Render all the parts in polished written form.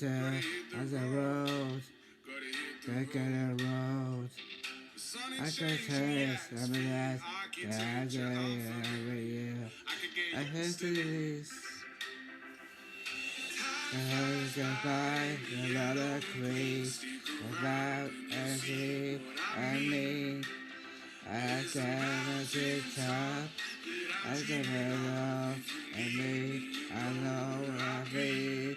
on the road, back on the road. I can taste every night, every year. I hate this. I have to find another creek without anything I mean. I cannot sit up. I can love and me. I know I feel.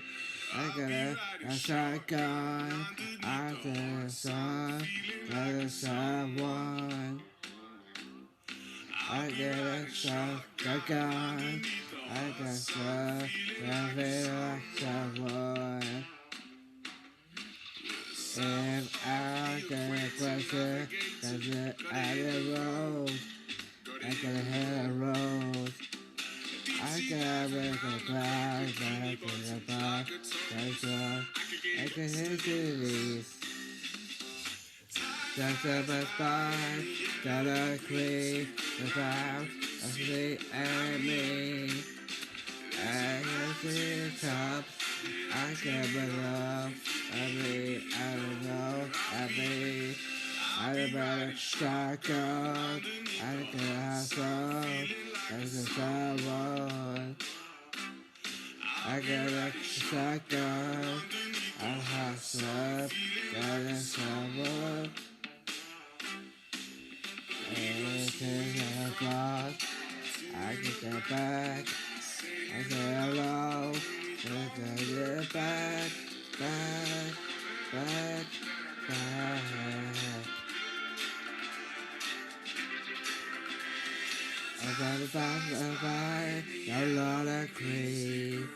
I got a shotgun. I got a son. Got a someone. I got a shotgun. I got some. I feel like someone. If I get a question, cause it at the road. I gotta hit a road. I gotta make a cloud, back in the back, that's all. I can hit cities. Just a best buy, gotta clean the cloud of the enemy. I can see the tops, I can belong. I don't know, I better shotgun. I can have some. There's a someone. I got a shotgun. I have some. There's someone. Anything I got, I can get back. I say hello. I can get back, back, back, back. I got a fire, no lot of creep.